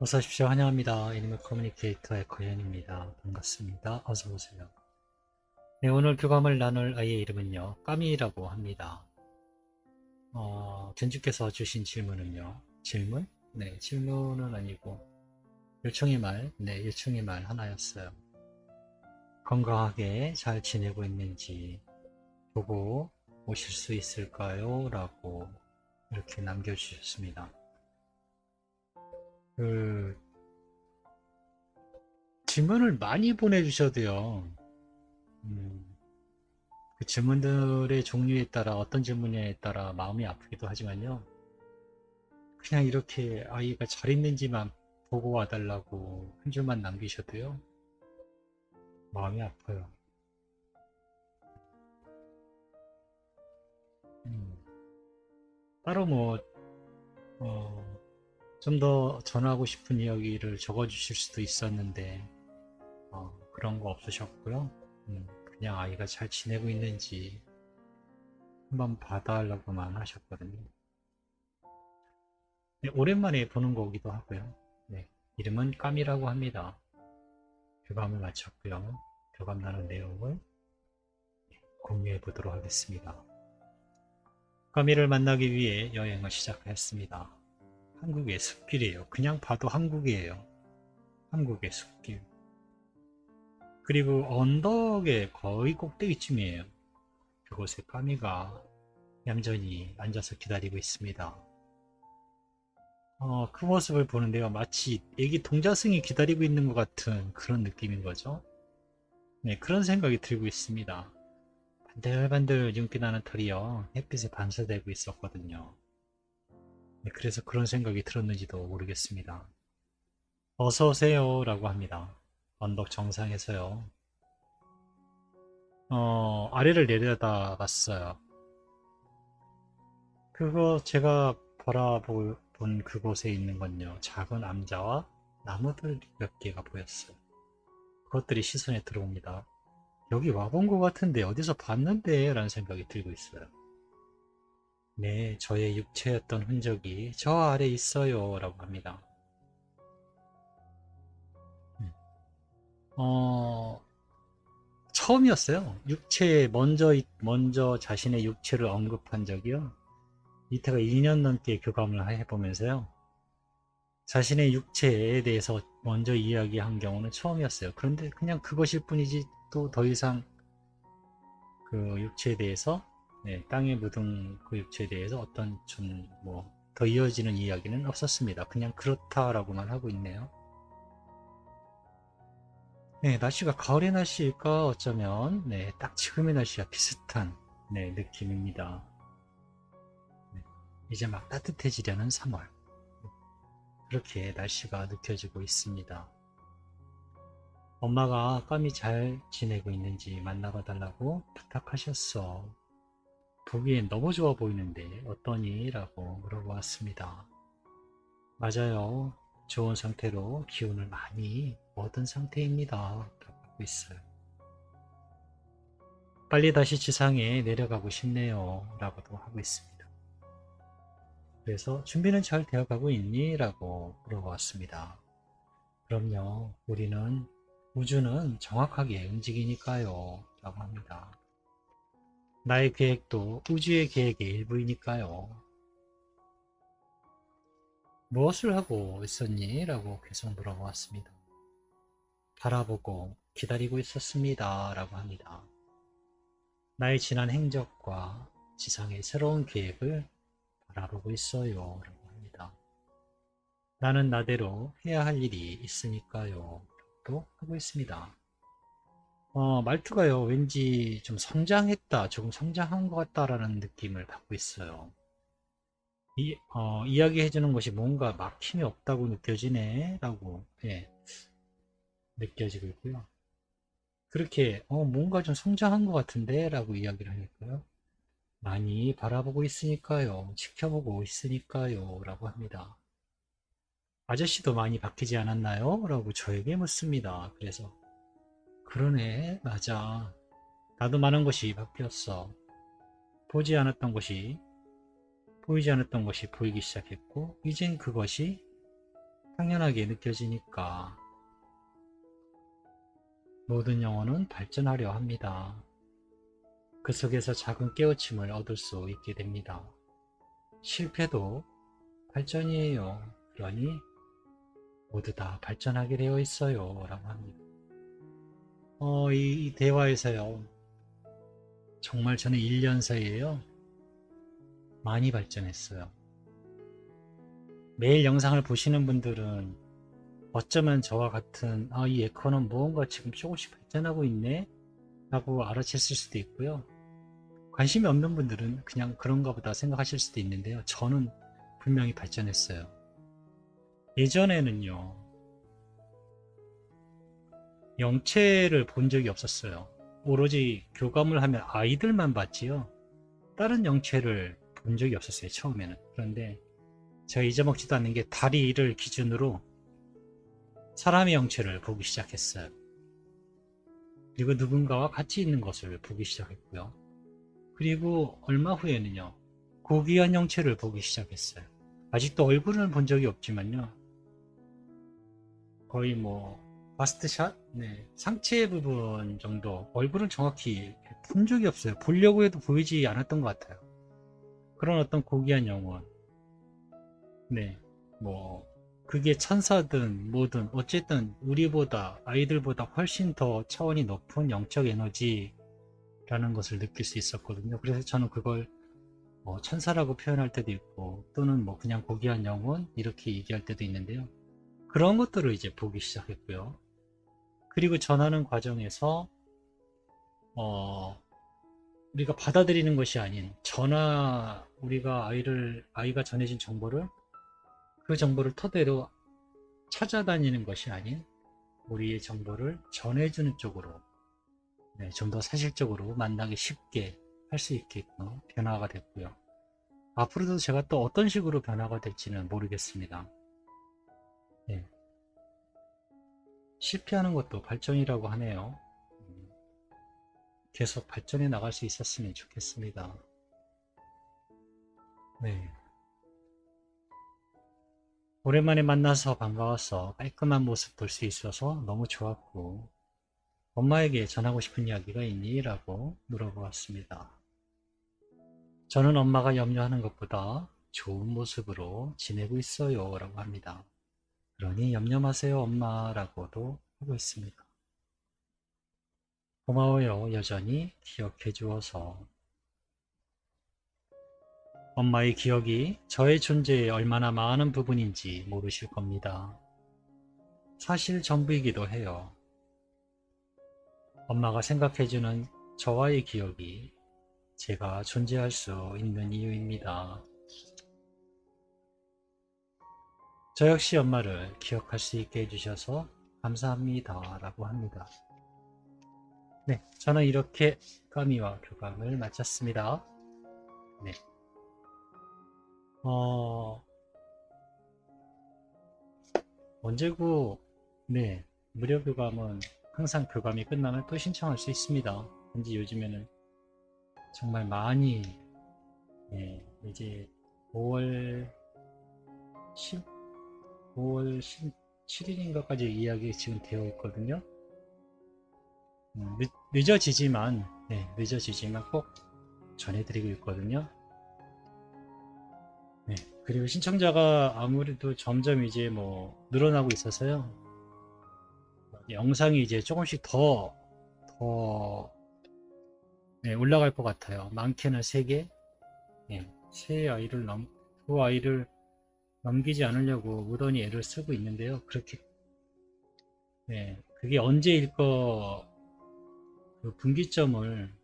어서 오십시오. 환영합니다. 애니멀 커뮤니케이터의 거현입니다. 반갑습니다. 어서 오세요. 네, 오늘 교감을 나눌 아이의 이름은요, 까미라고 합니다. 견주께서 주신 질문은요, 질문? 네, 질문은 아니고, 요청의 말, 네, 요청의 말 하나였어요. 건강하게 잘 지내고 있는지 보고 오실 수 있을까요? 라고 이렇게 남겨주셨습니다. 그, 질문을 많이 보내주셔도요, 음, 그 질문들의 종류에 따라 어떤 질문에 따라 마음이 아프기도 하지만요. 그냥 이렇게 아이가 잘 있는지만 보고 와달라고 한 줄만 남기셔도요. 마음이 아파요. 음, 따로 뭐, 좀 더 전하고 싶은 이야기를 적어주실 수도 있었는데, 그런 거 없으셨고요. 그냥 아이가 잘 지내고 있는지 한번 봐달라고만 하셨거든요. 네, 오랜만에 보는 거기도 하고요. 네, 이름은 까미라고 합니다. 교감을 마쳤고요. 교감 나눈 내용을 공유해 보도록 하겠습니다. 까미를 만나기 위해 여행을 시작했습니다. 한국의 숲길이에요. 그냥 봐도 한국이에요. 한국의 숲길. 그리고 언덕의 거의 꼭대기쯤이에요. 그곳에 까미가 얌전히 앉아서 기다리고 있습니다. 그 모습을 보는데요. 마치 애기 동자승이 기다리고 있는 것 같은 그런 느낌인 거죠. 네, 그런 생각이 들고 있습니다. 반들반들 윤기 나는 털이요. 햇빛에 반사되고 있었거든요. 네, 그래서 그런 생각이 들었는지도 모르겠습니다. 어서 오세요 라고 합니다. 언덕 정상에서요. 아래를 내려다 봤어요. 그거 제가 바라본 그곳에 있는 건요. 작은 암자와 나무들 몇 개가 보였어요. 그것들이 시선에 들어옵니다. 여기 와본 것 같은데 어디서 봤는데 라는 생각이 들고 있어요. 네, 저의 육체였던 흔적이 저 아래 있어요 라고 합니다. 음. 어, 처음이었어요. 먼저 자신의 육체를 언급한 적이요. 이태가 2년 넘게 교감을 해보면서요. 자신의 육체에 대해서 먼저 이야기한 경우는 처음이었어요. 그런데 그냥 그것일 뿐이지 또 더 이상 그 육체에 대해서, 네, 땅에 묻은 그 육체에 대해서 어떤 좀 뭐 더 이어지는 이야기는 없었습니다. 그냥 그렇다라고만 하고 있네요. 네, 날씨가 가을의 날씨일까 어쩌면, 네, 딱 지금의 날씨와 비슷한, 네, 느낌입니다. 네, 이제 막 따뜻해지려는 3월. 그렇게 날씨가 느껴지고 있습니다. 엄마가 까미 잘 지내고 있는지 만나봐 달라고 부탁하셨어. 보기엔 너무 좋아 보이는데 어떠니? 라고 물어보았습니다. 맞아요. 좋은 상태로 기운을 많이 얻은 상태입니다. 라고 하고 있어요. 빨리 다시 지상에 내려가고 싶네요. 라고도 하고 있습니다. 그래서 준비는 잘 되어가고 있니? 라고 물어보았습니다. 그럼요. 우주는 정확하게 움직이니까요. 라고 합니다. 나의 계획도 우주의 계획의 일부이니까요. 무엇을 하고 있었니? 라고 계속 물어보았습니다. 바라보고 기다리고 있었습니다. 라고 합니다. 나의 지난 행적과 지상의 새로운 계획을 바라보고 있어요. 라고 합니다. 나는 나대로 해야 할 일이 있으니까요. 또 하고 있습니다. 말투가요, 왠지 좀 성장했다, 조금 성장한 것 같다라는 느낌을 받고 있어요. 이야기해주는 것이 뭔가 막힘이 없다고 느껴지네, 라고, 예, 느껴지고 있고요. 그렇게, 뭔가 좀 성장한 것 같은데, 라고 이야기를 하니까요. 많이 바라보고 있으니까요. 지켜보고 있으니까요. 라고 합니다. 아저씨도 많이 바뀌지 않았나요? 라고 저에게 묻습니다. 그래서, 그러네, 맞아. 나도 많은 것이 바뀌었어. 보지 않았던 것이, 보이지 않았던 것이 보이기 시작했고, 이젠 그것이 당연하게 느껴지니까 모든 영혼은 발전하려 합니다. 그 속에서 작은 깨우침을 얻을 수 있게 됩니다. 실패도 발전이에요. 그러니 모두 다 발전하게 되어 있어요. 라고 합니다. 이 대화에서요. 정말 저는 1년 사이에요. 많이 발전했어요. 매일 영상을 보시는 분들은 어쩌면 저와 같은 이 에코는 무언가 지금 조금씩 발전하고 있네 라고 알아챘을 수도 있고요. 관심이 없는 분들은 그냥 그런가 보다 생각하실 수도 있는데요. 저는 분명히 발전했어요. 예전에는요. 영체를 본 적이 없었어요. 오로지 교감을 하면 아이들만 봤지요. 다른 영체를 본 적이 없었어요. 처음에는. 그런데 제가 잊어먹지도 않는 게 다리를 기준으로 사람의 영체를 보기 시작했어요. 그리고 누군가와 같이 있는 것을 보기 시작했고요. 그리고 얼마 후에는요. 고귀한 영체를 보기 시작했어요. 아직도 얼굴은 본 적이 없지만요. 거의 바스트샷? 네, 상체 부분 정도. 얼굴은 정확히 본 적이 없어요. 보려고 해도 보이지 않았던 것 같아요. 그런 어떤 고귀한 영혼. 네, 그게 천사든 뭐든 어쨌든 우리보다 아이들보다 훨씬 더 차원이 높은 영적 에너지라는 것을 느낄 수 있었거든요. 그래서 저는 그걸 천사라고 표현할 때도 있고 또는 그냥 고귀한 영혼 이렇게 얘기할 때도 있는데요. 그런 것들을 이제 보기 시작했고요. 그리고 전하는 과정에서 우리가 받아들이는 것이 아닌 우리가 아이가 전해진 정보를 그 정보를 토대로 찾아다니는 것이 아닌 우리의 정보를 전해주는 쪽으로 좀 더 사실적으로 만나기 쉽게 할 수 있게끔 변화가 됐고요. 앞으로도 제가 또 어떤 식으로 변화가 될지는 모르겠습니다. 네. 실패하는 것도 발전이라고 하네요. 계속 발전해 나갈 수 있었으면 좋겠습니다. 네. 오랜만에 만나서 반가워서 깔끔한 모습 볼 수 있어서 너무 좋았고 엄마에게 전하고 싶은 이야기가 있니? 라고 물어보았습니다. 저는 엄마가 염려하는 것보다 좋은 모습으로 지내고 있어요 라고 합니다. 그러니 염려 마세요 엄마 라고도 하고 있습니다. 고마워요 여전히 기억해 주어서. 엄마의 기억이 저의 존재에 얼마나 많은 부분인지 모르실 겁니다. 사실 전부이기도 해요. 엄마가 생각해주는 저와의 기억이 제가 존재할 수 있는 이유입니다. 저 역시 엄마를 기억할 수 있게 해주셔서 감사합니다. 라고 합니다. 네, 저는 이렇게 까미와 교감을 마쳤습니다. 네. 언제고, 네, 무료 교감은 항상 교감이 끝나면 또 신청할 수 있습니다. 근데 요즘에는 정말 많이, 네, 이제 5월 10, 5월 17일인가까지 이야기 지금 되어 있거든요. 늦어지지만, 네, 늦어지지만 꼭 전해드리고 있거든요. 네, 그리고 신청자가 아무래도 점점 이제 늘어나고 있어서요. 영상이 이제 조금씩 더 네, 올라갈 것 같아요. 많게는 3개, 네, 그 아이를 넘기지 않으려고 무던히 애를 쓰고 있는데요. 네, 그게 언제일 그 분기점을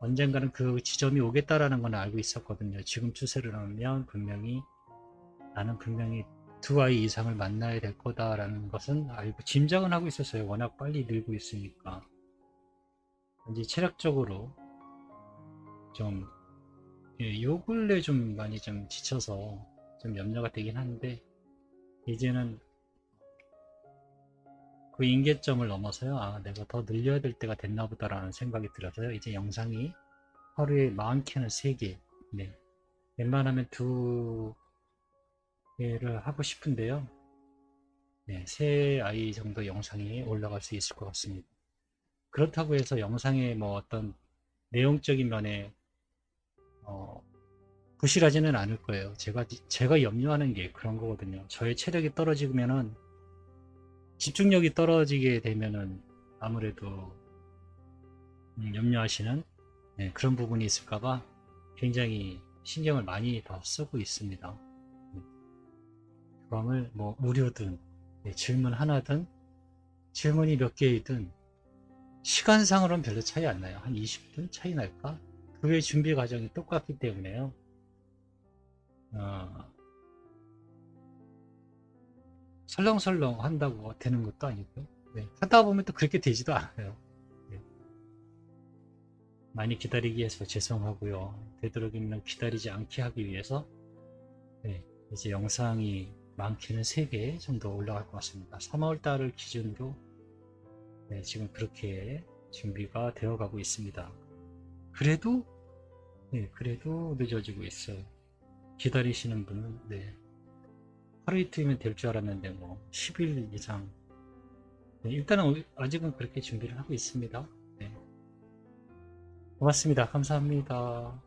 언젠가는 그 지점이 오겠다라는 건 알고 있었거든요. 지금 추세를 하면 나는 분명히 2아이 이상을 만나야 될 거다라는 것은 알고 짐작은 하고 있었어요. 워낙 빨리 늘고 있으니까. 이제 체력적으로 좀, 요 근래 좀 많이 좀 지쳐서 좀 염려가 되긴 하는데, 이제는 그 임계점을 넘어서요. 내가 더 늘려야 될 때가 됐나 보다라는 생각이 들어서요. 이제 영상이 하루에 많게는 3개, 네. 웬만하면 2개를 하고 싶은데요. 네, 세 아이 정도 영상이 올라갈 수 있을 것 같습니다. 그렇다고 해서 영상의 뭐 어떤 내용적인 면에 어, 부실하지는 않을 거예요. 제가 염려하는 게 그런 거거든요. 저의 체력이 떨어지면은 집중력이 떨어지게 되면은 아무래도 염려하시는 네, 그런 부분이 있을까봐 굉장히 신경을 많이 더 쓰고 있습니다. 그감을 뭐 무료든 네, 질문 하나든 질문이 몇 개이든 시간상으로는 별로 차이 안 나요. 한 20분 차이 날까? 그 외 준비 과정이 똑같기 때문에요. 어, 설렁설렁 한다고 되는 것도 아니고 네, 하다 보면 또 그렇게 되지도 않아요. 네, 많이 기다리게 해서 죄송하고요. 되도록이면 기다리지 않게 하기 위해서 네, 이제 영상이 많게는 3개 정도 올라갈 것 같습니다. 3월 달을 기준으로 네, 지금 그렇게 준비가 되어 가고 있습니다. 그래도 네, 그래도 늦어지고 있어요. 기다리시는 분은 네, 하루 이틀이면 될 줄 알았는데 뭐 10일 이상 네, 일단은 아직은 그렇게 준비를 하고 있습니다. 네, 고맙습니다. 감사합니다.